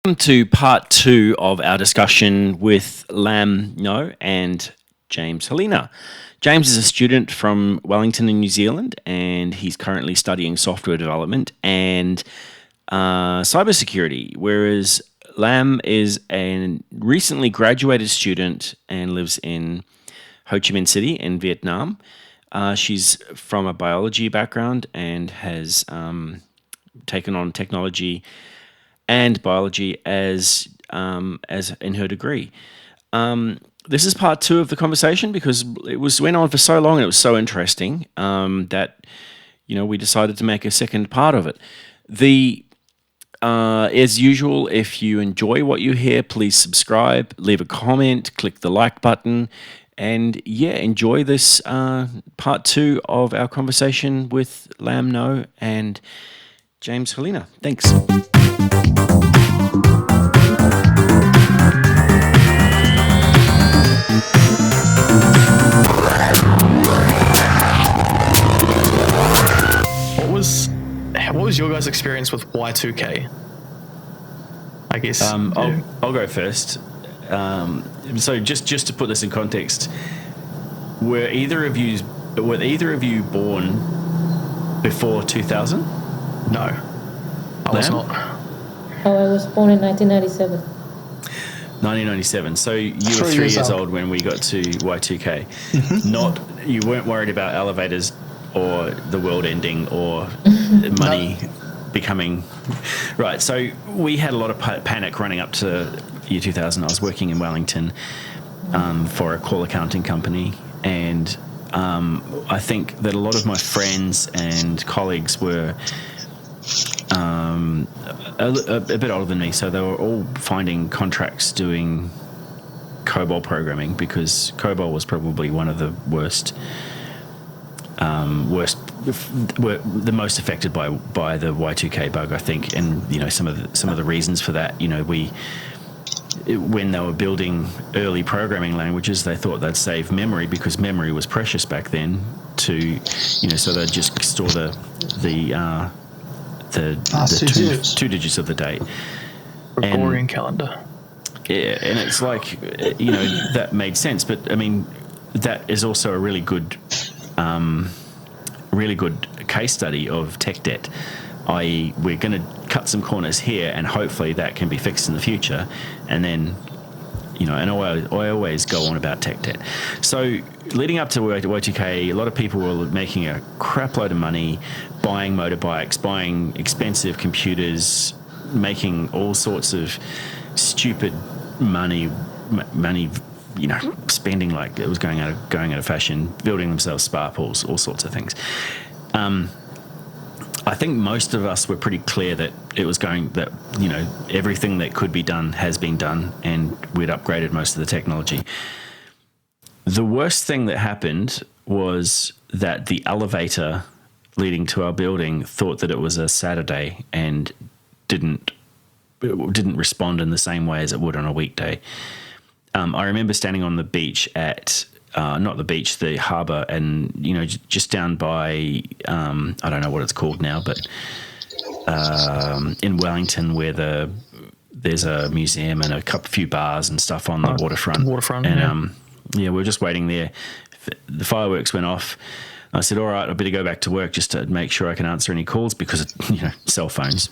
Welcome to part 2 of our discussion with Lam and James Helena. James is a student from Wellington in New Zealand, and he's currently studying software development and cybersecurity, whereas Lam is a recently graduated student and lives in Ho Chi Minh City in Vietnam. She's from a biology background and has taken on technology and biology as in her degree. This is part 2 of the conversation because it went on for so long and it was so interesting that we decided to make a second part of it. As usual, if you enjoy what you hear, please subscribe, leave a comment, click the like button, and enjoy this part 2 of our conversation with Lam and James Helena. Thanks. What was your guys' experience with Y2K? I guess I'll go first. So just to put this in context, were either of you born before 2000? No, I was not. Oh, I was born in 1997. 1997. So you were 3 years old when we got to Y2K. Mm-hmm. You weren't worried about elevators or the world ending or money becoming right. So we had a lot of panic running up to year 2000. I was working in Wellington for a call accounting company, and I think that a lot of my friends and colleagues were a bit older than me, so they were all finding contracts doing COBOL programming because COBOL was probably one of the worst, were the most affected by the Y2K bug, I think. And some of the reasons for that, when they were building early programming languages, they thought they'd save memory because memory was precious back then. So they'd just store the two digits of the date. Gregorian calendar. Yeah, and it's like that made sense, but I mean that is also a really good case study of tech debt, i.e. we're going to cut some corners here and hopefully that can be fixed in the future. And then and I always go on about tech debt. So leading up to Y2K, a lot of people were making a crap load of money buying motorbikes, buying expensive computers, making all sorts of stupid money, spending like it was going out of fashion, building themselves spa pools, all sorts of things. I think most of us were pretty clear that it was everything that could be done has been done, and we'd upgraded most of the technology. The worst thing that happened was that the elevator leading to our building thought that it was a Saturday and didn't respond in the same way as it would on a weekday. I remember standing on the beach at not the beach, the harbour, and just down by I don't know what it's called now, but in Wellington, where there's a museum and a few bars and stuff on the waterfront. And we were just waiting there. The fireworks went off. I said, "All right, I better go back to work just to make sure I can answer any calls because cell phones."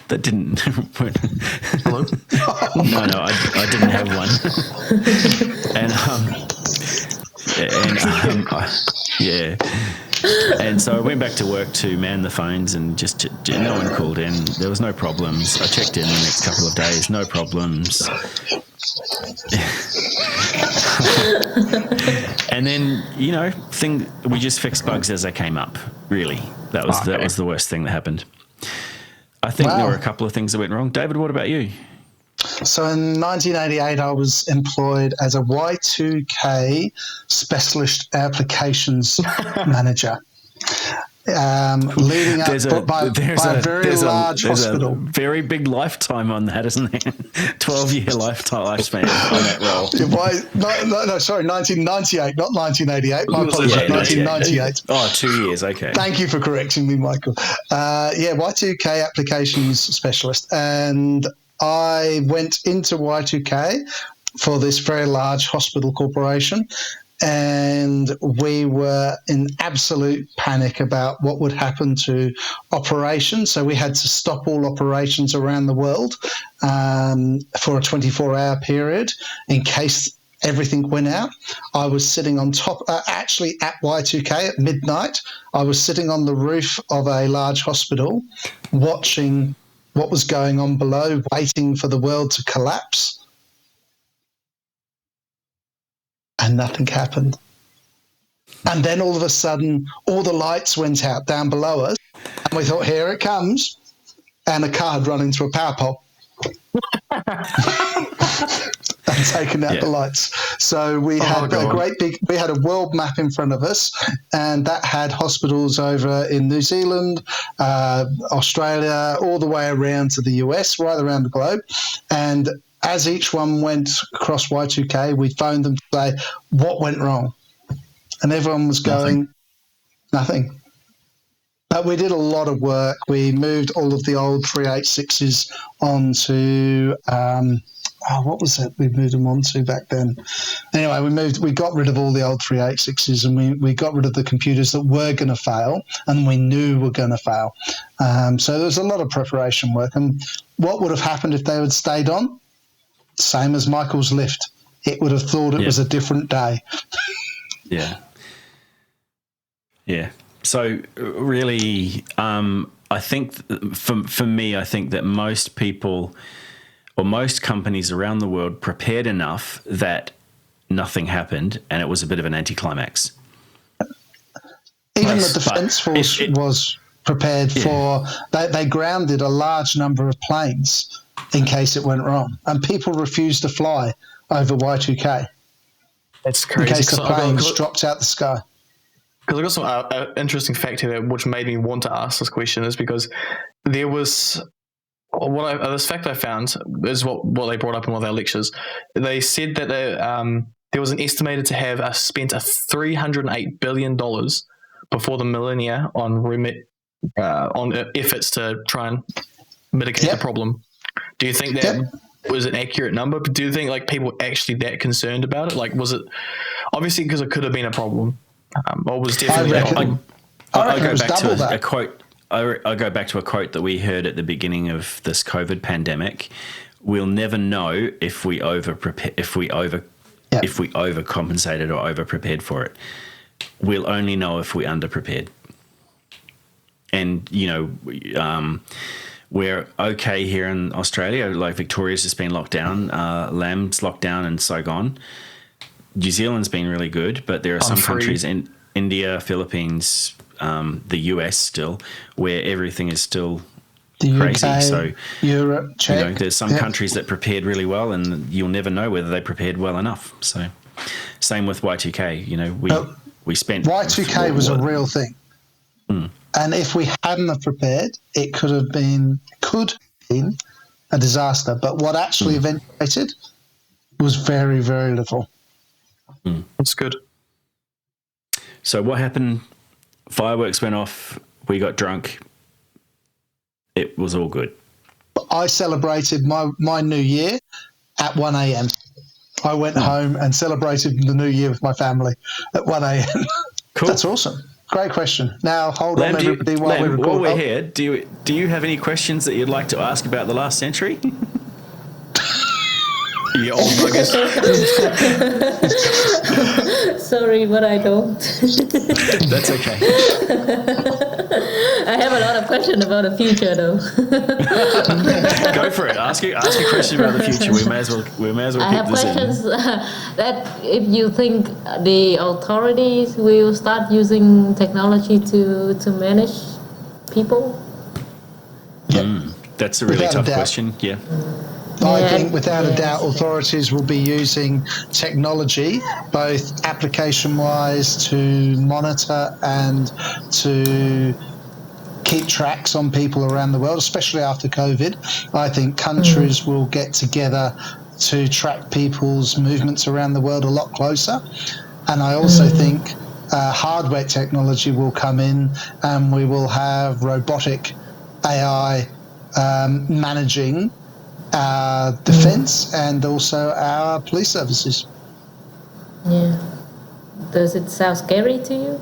That didn't. Hello? No, I didn't have one. And so I went back to work to man the phones and just no one called in. There was no problems. I checked in the next couple of days, no problems. And then we just fixed bugs as they came up. Really, that was the worst thing that happened. I think there were a couple of things that went wrong. David, what about you? So in 1988, I was employed as a Y2K specialist applications manager. leading up by a very large hospital. A very big lifetime on that, isn't there? 12-year lifespan on that role. Sorry, 1998, not 1988. My apologies, 1998. Oh, 2 years, okay. Thank you for correcting me, Michael. Y2K applications specialist. And I went into Y2K for this very large hospital corporation. And we were in absolute panic about what would happen to operations. So we had to stop all operations around the world for a 24-hour period in case everything went out. I was sitting on top, actually at Y2K at midnight, I was sitting on the roof of a large hospital watching what was going on below, waiting for the world to collapse. And nothing happened. And then all of a sudden, all the lights went out down below us. And we thought, here it comes. And a car had run into a power pole. And taken out the lights. So we had we had a world map in front of us, and that had hospitals over in New Zealand, Australia, all the way around to the US, right around the globe. And as each one went across Y2K, we phoned them to say, what went wrong? And everyone was going, nothing. But we did a lot of work. We moved all of the old 386s onto, what was it we moved them onto back then? Anyway, we got rid of all the old 386s, and we got rid of the computers that were going to fail and we knew were going to fail. So there was a lot of preparation work. And what would have happened if they had stayed on? Same as Michael's lift. It would have thought it was a different day. Yeah. So really, I think for me, I think that most people or most companies around the world prepared enough that nothing happened, and it was a bit of an anticlimax. Even the Defence Force was prepared for. They grounded a large number of planes in case it went wrong, and people refused to fly over Y2K. That's crazy. In case the planes dropped out the sky. Because I got some interesting fact here which made me want to ask this question, is because there was this fact I found is what they brought up in one of their lectures. They said that there was an estimated to have spent $308 billion before the millennia on efforts to try and mitigate the problem. Do you think that was an accurate number? Do you think like people were actually that concerned about it? Like, was it obviously because it could have been a problem, or was definitely a problem? I go back to a quote. I go back to a quote that we heard at the beginning of this COVID pandemic. We'll never know if we overcompensated or overprepared for it. We'll only know if we underprepared. And we're okay here in Australia. Like Victoria's just been locked down, Lam's locked down, and Saigon. New Zealand's been really good, but there are some countries in India, Philippines, the US still, where everything is still crazy. UK, so Europe, Czech. There's some countries that prepared really well, and you'll never know whether they prepared well enough. So same with Y2K. We spent Y2K was a real thing. And if we hadn't have prepared, it could have been a disaster. But what actually eventuated was very, very little. That's good. So what happened? Fireworks went off. We got drunk. It was all good. I celebrated my New Year at 1 a.m. I went home and celebrated the New Year with my family at 1 a.m. Cool. That's awesome. Great question. Now, hold on, everybody, while we record. While we're here, do you have any questions that you'd like to ask about the last century? You old buggers. Sorry, but I don't. That's okay. I have a lot of questions about the future, though. Go for it. Ask a question about the future. We may as well I have questions that if you think the authorities will start using technology to manage people. That's a really tough question. Yeah. I think without a doubt authorities will be using technology, both application-wise, to monitor and to keep tracks on people around the world, especially after COVID. I think countries will get together to track people's movements around the world a lot closer. And I also think hardware technology will come in, and we will have robotic AI managing our defence and also our police services. Yeah. Does it sound scary to you?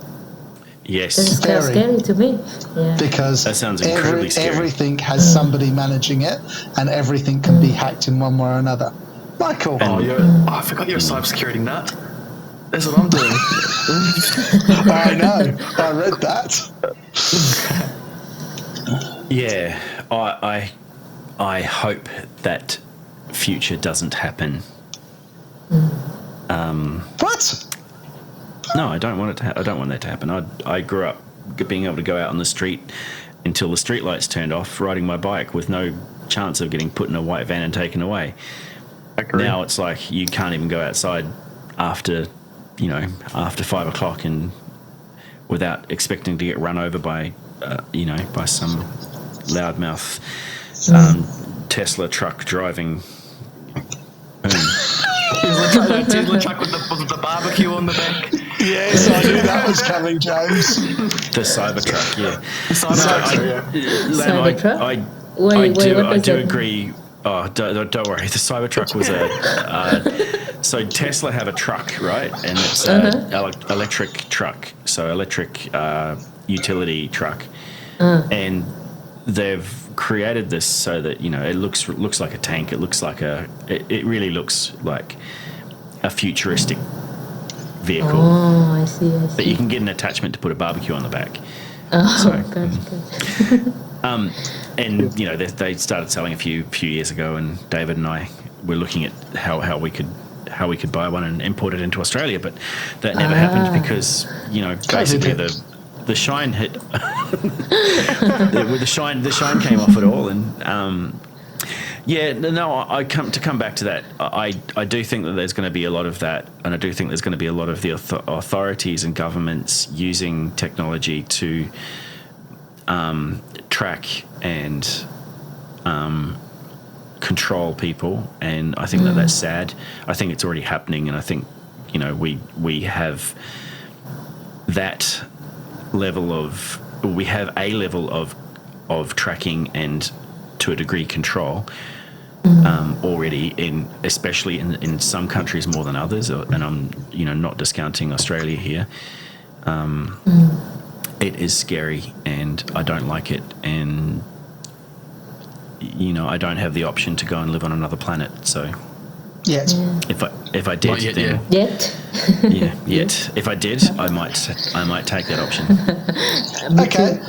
Yes. Does it sound scary to me? Yeah. Because that sounds incredibly scary. Everything has somebody managing it, and everything can be hacked in one way or another. Michael. I forgot you're a cybersecurity nut. That's what I'm doing. I know. I read that. Yeah. I hope that future doesn't happen. What? No, I don't want it to. I don't want that to happen. I grew up being able to go out on the street until the street lights turned off, riding my bike with no chance of getting put in a white van and taken away. Now it's like you can't even go outside after 5 o'clock and without expecting to get run over by some loudmouth Tesla truck driving. Tesla truck with the barbecue on the back. Yes, I knew that was coming, James. The Cybertruck, yeah. I do agree. Oh, don't worry. The Cybertruck was so Tesla have a truck, right? And it's an electric truck, so electric utility truck, and they've created this so that it looks like a tank. It looks like it really looks like a futuristic vehicle. Oh, I see. But you can get an attachment to put a barbecue on the back. Oh, good. And they started selling a few years ago, and David and I were looking at how we could buy one and import it into Australia, but that never happened because basically the shine hit. the shine came off it all, and I come back to that. I do think that there's going to be a lot of that, and I do think there's going to be a lot of the authorities and governments using technology to track and control people, and I think that's sad. I think it's already happening, and I think we have that level of tracking and to a degree control already, especially in some countries more than others, and I'm not discounting Australia here. It is scary, and I don't like it, and I don't have the option to go and live on another planet. So, if I did, if I did, I might take that option. Okay,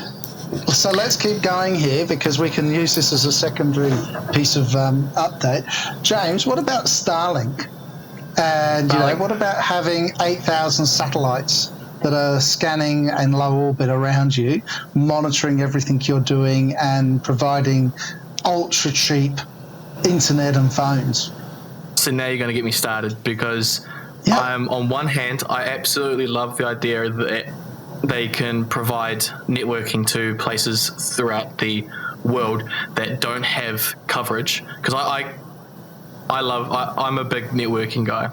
so let's keep going here because we can use this as a secondary piece of update. James, what about Starlink? And what about having 8,000 satellites that are scanning in low orbit around you, monitoring everything you're doing and providing ultra cheap internet and phones? So now you're going to get me started because on one hand, I absolutely love the idea that they can provide networking to places throughout the world that don't have coverage. Because I'm a big networking guy.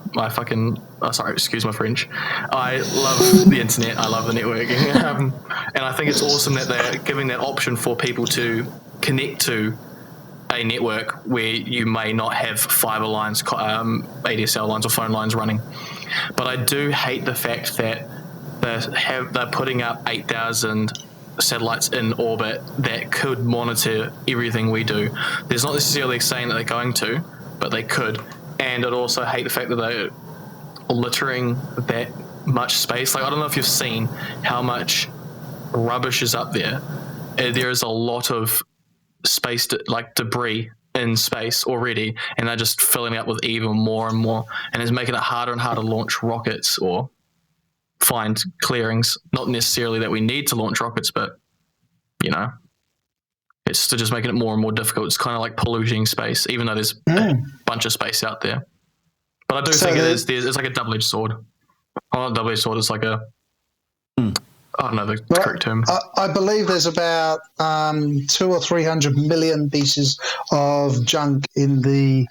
Excuse my French. I love the internet. I love the networking. And I think it's awesome that they're giving that option for people to connect to a network where you may not have fiber lines, ADSL lines or phone lines running. But I do hate the fact that they're putting up 8,000 satellites in orbit that could monitor everything we do. There's not necessarily saying that they're going to, but they could. And I'd also hate the fact that they're littering that much space. Like, I don't know if you've seen how much rubbish is up there. There is a lot of space, debris in space already, and they're just filling it up with even more and more, and it's making it harder and harder to launch rockets or find clearings. Not necessarily that we need to launch rockets, but It's just making it more and more difficult. It's kind of like polluting space, even though there's a bunch of space out there. But I do think it's like a double-edged sword. Oh, not double-edged sword. It's like a I don't know the correct term. I believe there's about 200 or 300 million pieces of junk in the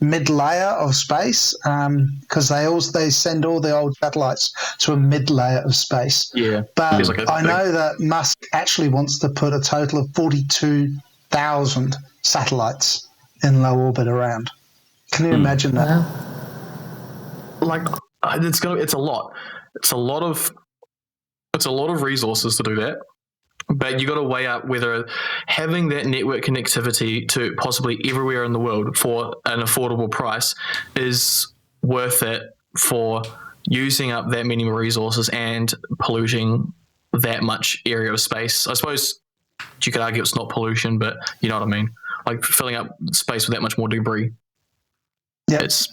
mid layer of space, because they send all the old satellites to a mid layer of space. Yeah, but I know that Musk actually wants to put a total of 42,000 satellites in low orbit around. Can you imagine that? Wow. Like it's a lot. It's a lot of resources to do that. But you got to weigh up whether having that network connectivity to possibly everywhere in the world for an affordable price is worth it for using up that many resources and polluting that much area of space. I suppose you could argue it's not pollution, but you know what I mean? Like filling up space with that much more debris. Yeah. It's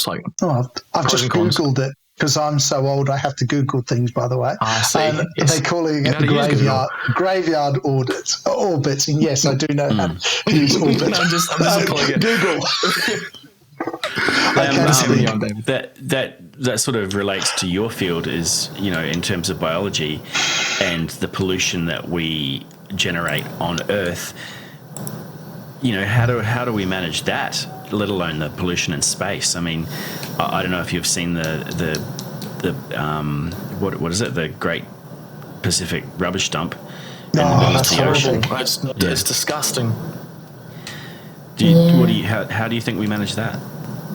like... I've just Googled it. Because I'm so old, I have to Google things, by the way. I see. And they're calling it graveyard orbits. And yes, I do know how to use orbit. I'm just calling it Google. That sort of relates to your field, is, in terms of biology and the pollution that we generate on Earth. How do we manage that, let alone the pollution in space? I mean, I don't know if you've seen the what is it, the Great Pacific Rubbish Dump in the middle of the ocean. It's disgusting. How do you think we manage that?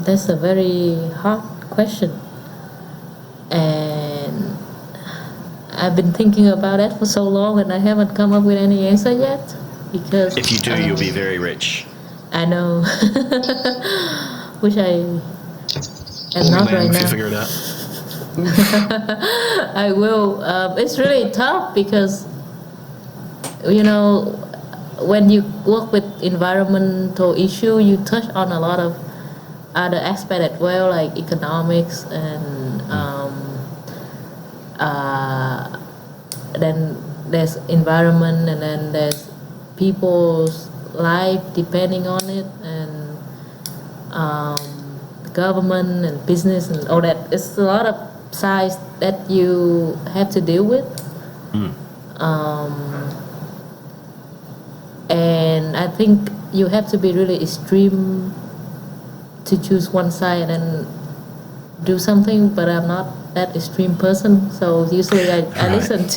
That's a very hard question, and I've been thinking about it for so long, and I haven't come up with any answer yet. Because if you do, you'll be very rich. I know. Which I am not right now. Figure it out. I will. It's really tough because, when you work with environmental issue, you touch on a lot of other aspects as well, like economics and then there's environment, and then there's people's life depending on it, and government and business and all that. It's a lot of sides that you have to deal with. And I think you have to be really extreme to choose one side and do something, but I'm not that extreme person, so usually I listen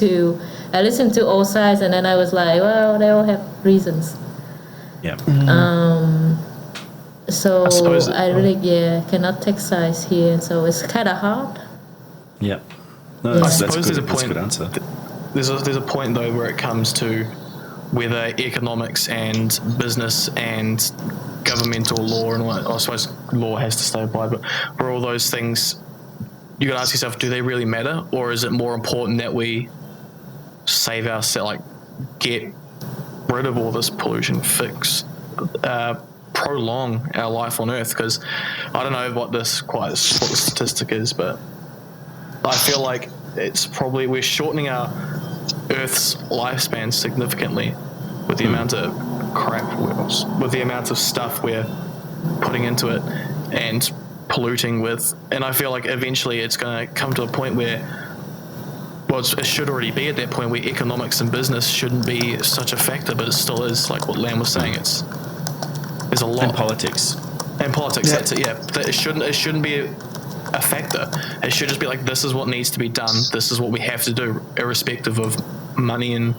to all sides, and then I was like, well, they all have reasons. Yeah. So I really cannot take sides here, and so it's kind of hard. Yeah. No, I suppose there's a point. That's a good answer. There's a point though where it comes to whether economics and business and governmental law and I suppose law has to stay applied, but for all those things, you got to ask yourself: do they really matter, or is it more important that we save ourselves, like get rid of all this pollution, prolong our life on Earth? Because I don't know what the statistic is, but I feel like it's probably we're shortening our Earth's lifespan significantly with the amount of crap, with the amount of stuff we're putting into it and polluting with. And I feel like eventually it's going to come to a point where, well, it should already be at that point where economics and business shouldn't be such a factor, but it still is. Like what Lam was saying, there's a lot. And politics. That's it. Yeah, it shouldn't be a factor. It should just be like, this is what needs to be done. This is what we have to do, irrespective of money and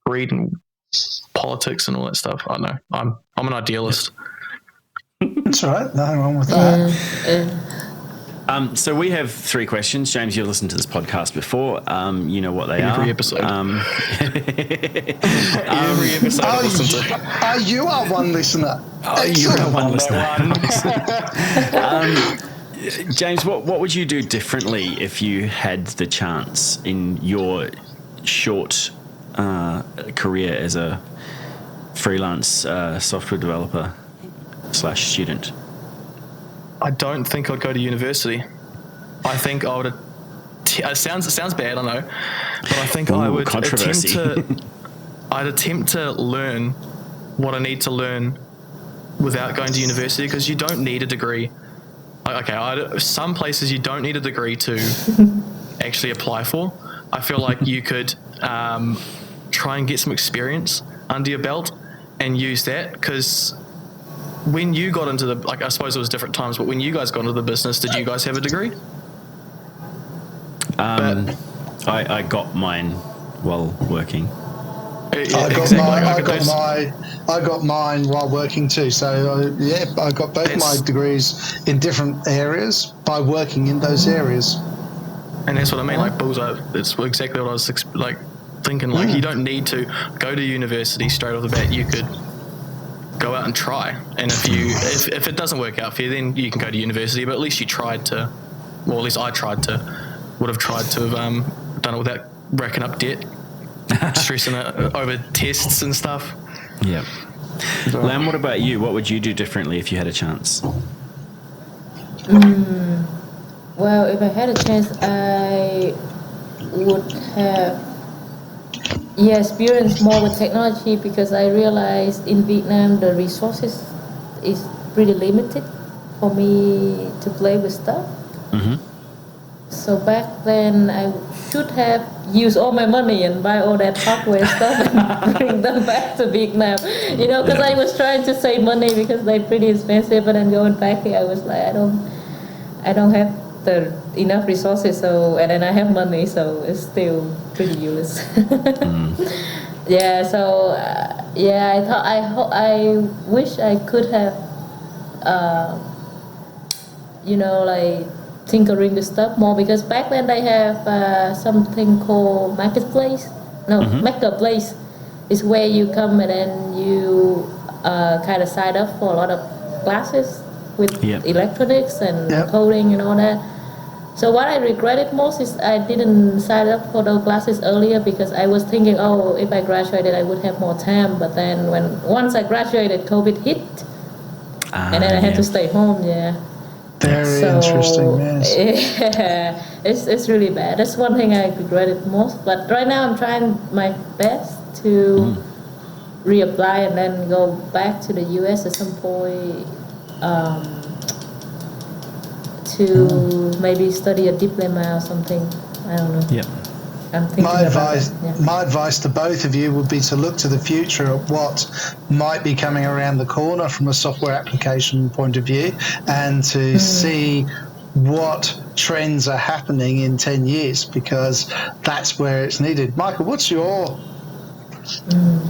greed and politics and all that stuff. I don't know. I'm an idealist. That's all right. Nothing wrong with that. So we have 3 questions. James, you've listened to this podcast before. You know what they are. Every episode. Every episode I listen to. You are one listener. You are one listener. James, what would you do differently if you had the chance in your short career as a freelance software developer / student? I don't think I'd go to university. I think I would. It sounds bad, I know, but I think I would attempt to learn what I need to learn without going to university, because you don't need a degree. Okay, some places you don't need a degree to actually apply for. I feel like you could try and get some experience under your belt and use that, because when you got into I suppose it was different times, but when you guys got into the business, did you guys have a degree? I got mine while working. I got mine while working too. So I got both my degrees in different areas by working in those areas. And that's what I mean, like bullseye. It's exactly what I was thinking. Like you don't need to go to university straight off the bat. You could go out and try. And if it doesn't work out for you, then you can go to university. But at least you tried to. Well, at least I would have tried to have done it without racking up debt. Stressing over tests and stuff. Yeah. Lam, what about you? What would you do differently if you had a chance? Well, if I had a chance, I would have experienced more with technology, because I realized in Vietnam the resources is pretty limited for me to play with stuff. Mm-hmm. So back then I should have used all my money and buy all that hardware stuff and bring them back to Vietnam. Because I was trying to save money because they're pretty expensive, but then going back here I was like, I don't have enough resources, and then I have money, so it's still pretty useless. I wish I could have tinkering the stuff more, because back then they have something called marketplace. Marketplace is where you come and then you kind of sign up for a lot of classes with electronics and coding and all that. So what I regretted most is I didn't sign up for those classes earlier, because I was thinking, if I graduated I would have more time. But then once I graduated, COVID hit, and then I had to stay home. Very interesting, yes. Yeah, it's really bad. That's one thing I regretted most. But right now I'm trying my best to reapply and then go back to the US at some point to maybe study a diploma or something. I don't know. Yeah. My advice to both of you would be to look to the future at what might be coming around the corner from a software application point of view, and to see what trends are happening in 10 years, because that's where it's needed. Michael, what's your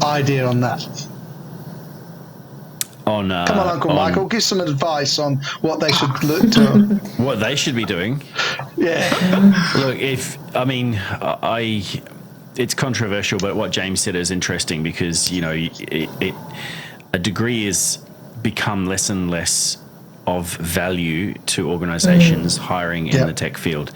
idea on that? Come on, Uncle Michael, give some advice on what they should look to. What they should be doing. Yeah. Look, it's controversial, but what James said is interesting, because a degree is become less and less of value to organisations hiring in the tech field.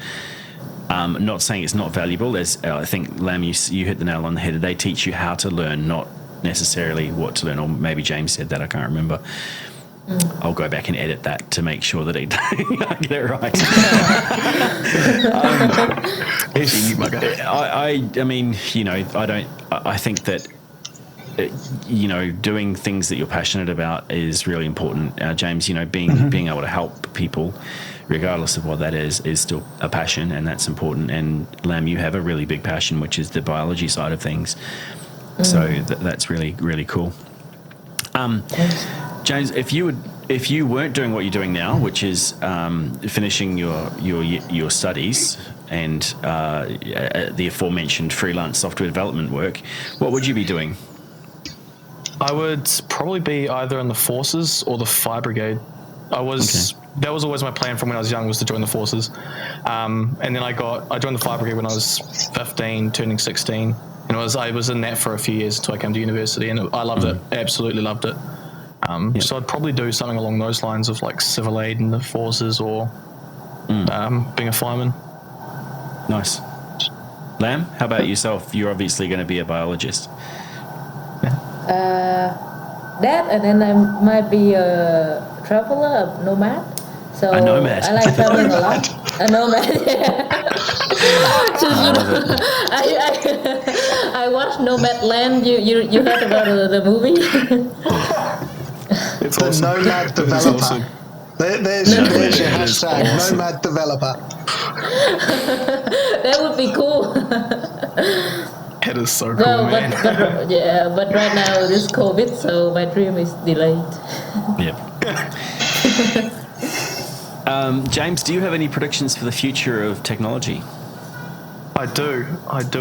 Not saying it's not valuable. I think, Lam, you hit the nail on the head. They teach you how to learn, not necessarily what to learn, or maybe James said that, I can't remember. I'll go back and edit that to make sure that I get it right. I think that doing things that you're passionate about is really important. James, being able to help people, regardless of what that is still a passion, and that's important. And Lam, you have a really big passion, which is the biology side of things. So that's really, really cool. James, if you weren't doing what you're doing now, which is finishing your studies and the aforementioned freelance software development work, what would you be doing? I would probably be either in the forces or the fire brigade. That was always my plan from when I was young, was to join the forces. And then I joined the fire brigade when I was 15, turning 16. And I was in that for a few years until I came to university, and I loved it. Absolutely loved it. So I'd probably do something along those lines of like civil aid in the forces, or being a fireman. Nice. Lam, how about yourself? You're obviously going to be a biologist. That, and then I might be a traveler, a nomad. So a nomad. I like traveling a lot. A nomad. I watched Nomadland. You heard about the movie? It's the awesome. Nomad developer. Awesome. There's your hashtag, awesome. Nomad developer. That would be cool. It is so cool, man. But right now this COVID, so my dream is delayed. Yep. James, do you have any predictions for the future of technology? I do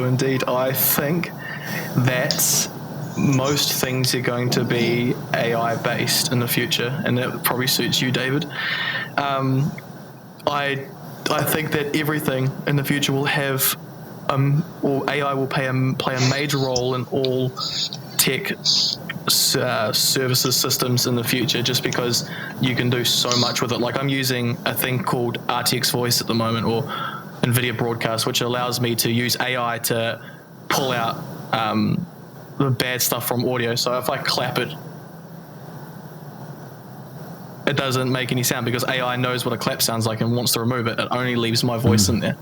indeed. I think that most things are going to be AI based in the future, and that probably suits you, David. I think that everything in the future will have, or AI will play a major role in all tech services systems in the future, just because you can do so much with it. Like I'm using a thing called RTX Voice at the moment, or NVIDIA Broadcast, which allows me to use AI to pull out the bad stuff from audio. So if I clap it, it doesn't make any sound because AI knows what a clap sounds like and wants to remove it. It only leaves my voice in there.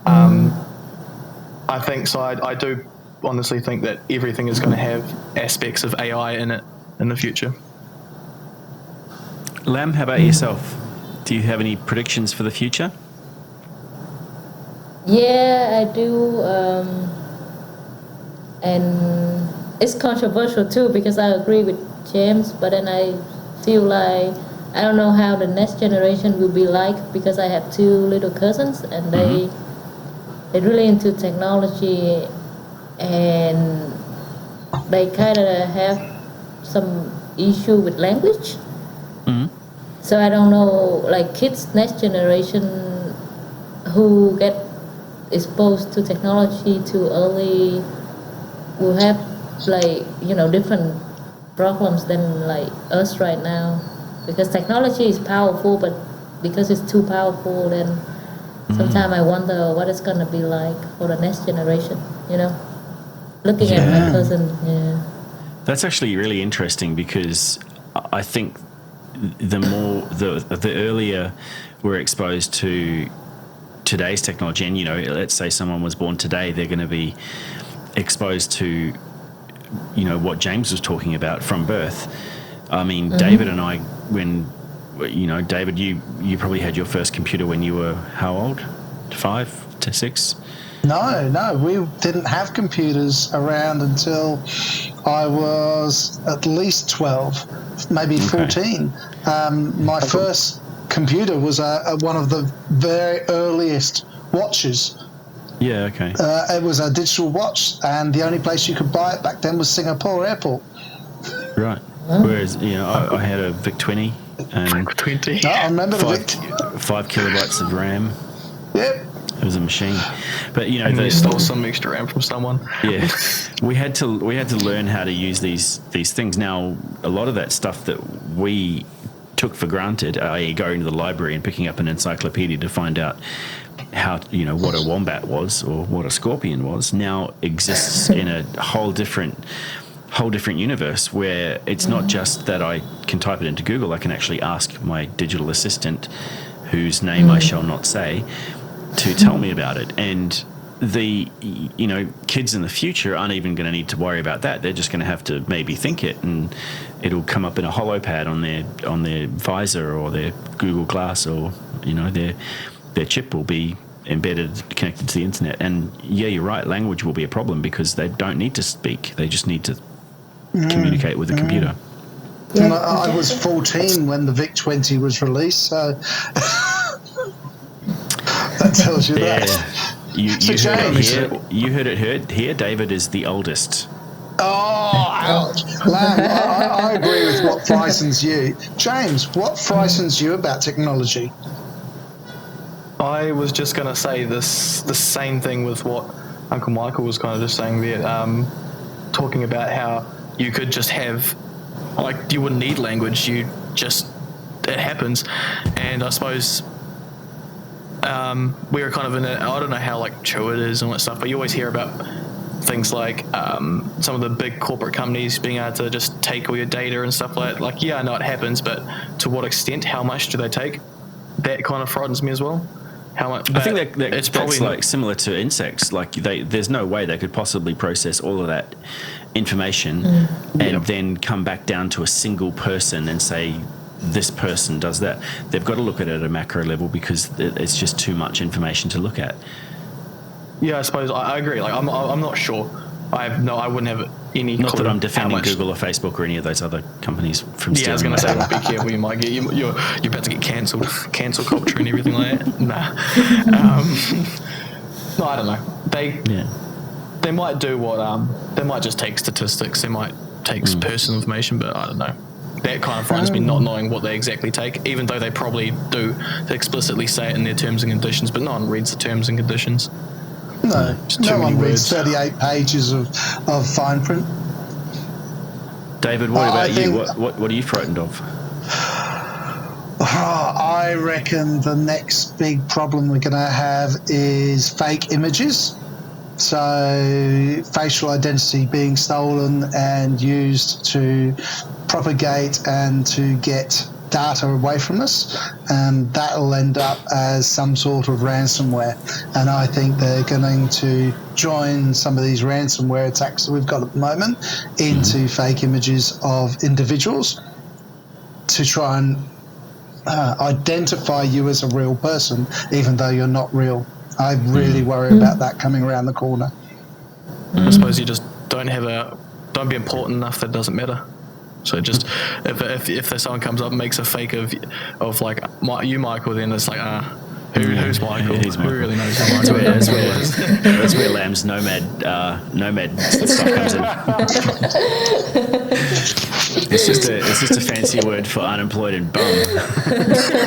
I think so. I do honestly think that everything is going to have aspects of AI in it in the future. Lam, how about yourself? Do you have any predictions for the future? Yeah, I do. And it's controversial too because I agree with James, but then I feel like I don't know how the next generation will be like because I have two little cousins and they're really into technology and they kind of have some issue with language. So I don't know, like kids next generation who get exposed to technology too early will have like, you know, different problems than like us right now, because technology is powerful, but because it's too powerful, then sometimes I wonder what it's gonna be like for the next generation, you know, looking at my cousin. That's actually really interesting because I think the earlier we're exposed to today's technology, and you know, let's say someone was born today, they're going to be exposed to, you know, what James was talking about from birth. I mean, David and I, when, you know, David, you probably had your first computer when you were how old? 5 to 6? No, we didn't have computers around until I was at least 12, maybe 14. My first computer was one of the very earliest watches. Yeah, okay. It was a digital watch, and the only place you could buy it back then was Singapore Airport. Right. Whereas, you know, I had a VIC-20 and VIC-20. I remember 5 kilobytes of RAM. Yep. It was a machine, but you know, and they stole some extra RAM from someone. Yeah, we had to learn how to use these things. Now, a lot of that stuff that we took for granted, i.e., going to the library and picking up an encyclopedia to find out how, you know, what a wombat was or what a scorpion was, now exists in a whole different universe where it's not just that I can type it into Google. I can actually ask my digital assistant, whose name I shall not say, to tell me about it. And the, you know, kids in the future aren't even going to need to worry about that. They're just going to have to maybe think it, and it'll come up in a holopad on their visor or their Google Glass, or, you know, their chip will be embedded, connected to the internet. And yeah, you're right, language will be a problem because they don't need to speak. They just need to communicate with the computer. Yeah, I was 14 when the VIC-20 was released, so that tells you that. You heard it here. David is the oldest. Oh, ouch. Lam, I agree with what frightens you. James, what frightens you about technology? I was just going to say the same thing with what Uncle Michael was kind of just saying there, talking about how you could just have, like, you wouldn't need language, it happens. And I suppose we're kind of in I don't know how, like, true it is and all that stuff, but you always hear about things like some of the big corporate companies being able to just take all your data and stuff like that. Like, yeah, I know it happens, but to what extent, how much do they take? That kind of frightens me as well. How much? I think that's probably like similar to insects. Like there's no way they could possibly process all of that information and then come back down to a single person and say this person does that. They've got to look at it at a macro level because it's just too much information to look at. Yeah, I suppose I agree. Like I'm not sure. I wouldn't have any. Not that I'm defending Google or Facebook or any of those other companies from stealing. Yeah, I was going to say, well, be careful. You might get you're about to get cancelled, cancel culture and everything like that. Nah. No, I don't know. They might do what they might just take statistics. They might take personal information, but I don't know. That kind of frightens me, not knowing what they exactly take, even though they probably do explicitly say it in their terms and conditions, but no one reads the terms and conditions. No one reads 38 pages of fine print. David, what about you? What are you frightened of? I reckon the next big problem we're going to have is fake images. So facial identity being stolen and used to propagate and to get data away from us, and that'll end up as some sort of ransomware. And I think they're going to join some of these ransomware attacks that we've got at the moment into fake images of individuals to try and identify you as a real person, even though you're not real. I really worry about that coming around the corner. I suppose you just don't be important enough that it doesn't matter. So just if someone comes up and makes a fake of like you, Michael, then it's like who's Michael? Who really knows who Michael is? That's where Lam's nomad stuff comes in. It's just a fancy word for unemployed and bum.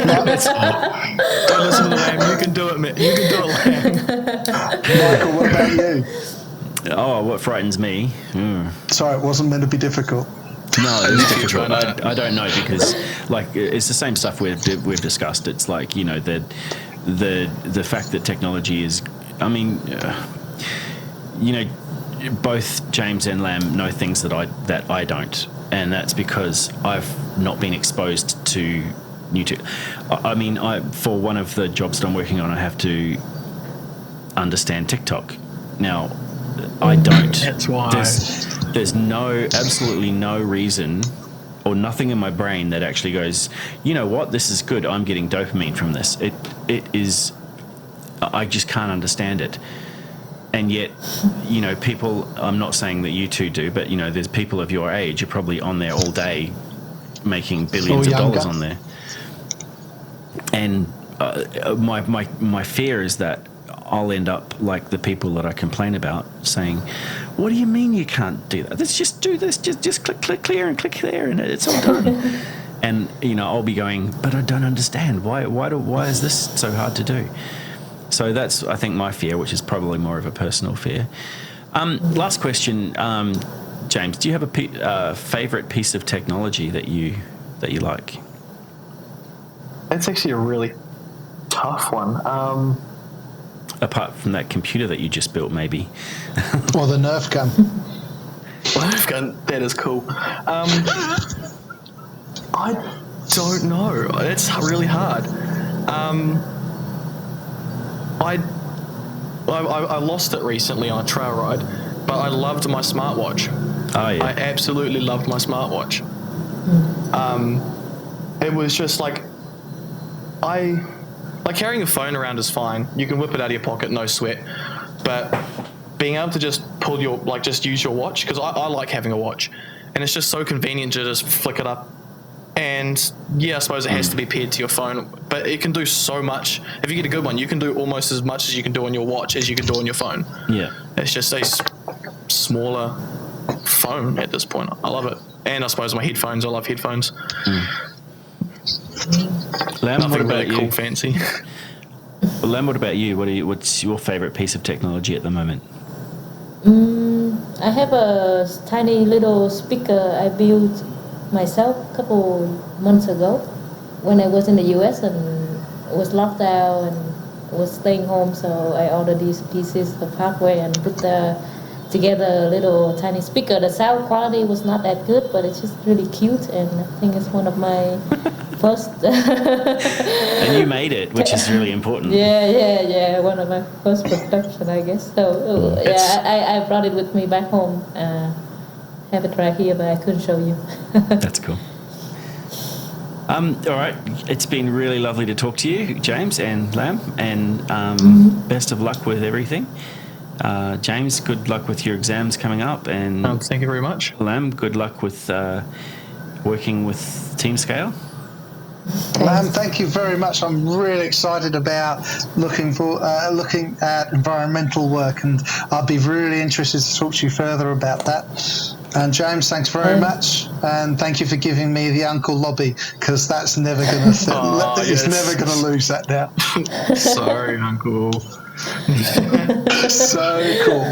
Don't listen to Lam. You can do it, man. You can do it, Lam. Michael, what about you? Oh, what frightens me? Sorry, it wasn't meant to be difficult. No, it's difficult. I don't know because like it's the same stuff we've discussed. It's like, you know, the fact that technology is, I mean, you know, both James and Lam know things that I don't, and that's because I've not been exposed to new tech. I mean, for one of the jobs that I'm working on, I have to understand TikTok. Now, I don't. That's why. There's absolutely no reason or nothing in my brain that actually goes, you know what, this is good. I'm getting dopamine from this. It is, I just can't understand it. And yet, you know, people, I'm not saying that you two do, but, you know, there's people of your age are probably on there all day making billions of dollars on there. And my fear is that I'll end up like the people that I complain about, saying, what do you mean you can't do that? Let's just do this. Just click here and click there and it's all done. And, you know, I'll be going, but I don't understand. Why is this so hard to do? So that's, I think, my fear, which is probably more of a personal fear. Last question, James, do you have a favourite piece of technology that you like? That's actually a really tough one. Apart from that computer that you just built, maybe. Or the Nerf gun. Nerf gun, that is cool. I don't know. It's really hard. I lost it recently on a trail ride, but I loved my smartwatch. Oh, yeah. I absolutely loved my smartwatch. It was just like carrying a phone around is fine. You can whip it out of your pocket, no sweat. But being able to just just use your watch, because I like having a watch, and it's just so convenient to just flick it up. And yeah, I suppose it has to be paired to your phone, but it can do so much. If you get a good one, you can do almost as much as you can do on your watch as you can do on your phone. Yeah. It's just a smaller phone at this point. I love it. And I suppose my headphones, I love headphones. Lam, nothing what about really you? Cool, fancy. Lam, what about you? What's your favourite piece of technology at the moment? I have a tiny little speaker I built myself a couple months ago when I was in the US and was locked out and was staying home. So I ordered these pieces of hardware and put together a little tiny speaker. The sound quality was not that good, but it's just really cute, and I think it's one of my first. And you made it, which is really important. Yeah. One of my first production, I guess. So I brought it with me back home. Have it right here, but I couldn't show you. That's cool. All right, it's been really lovely to talk to you, James and Lam, and best of luck with everything. James, good luck with your exams coming up, and thank you very much. Lam, good luck with working with Team Scale. Lam, thank you very much. I'm really excited about looking at environmental work, and I'll be really interested to talk to you further about that. And James, thanks very much, and thank you for giving me the Uncle Lobby, because that's never going to it's never going to lose that now. Sorry, Uncle. So cool.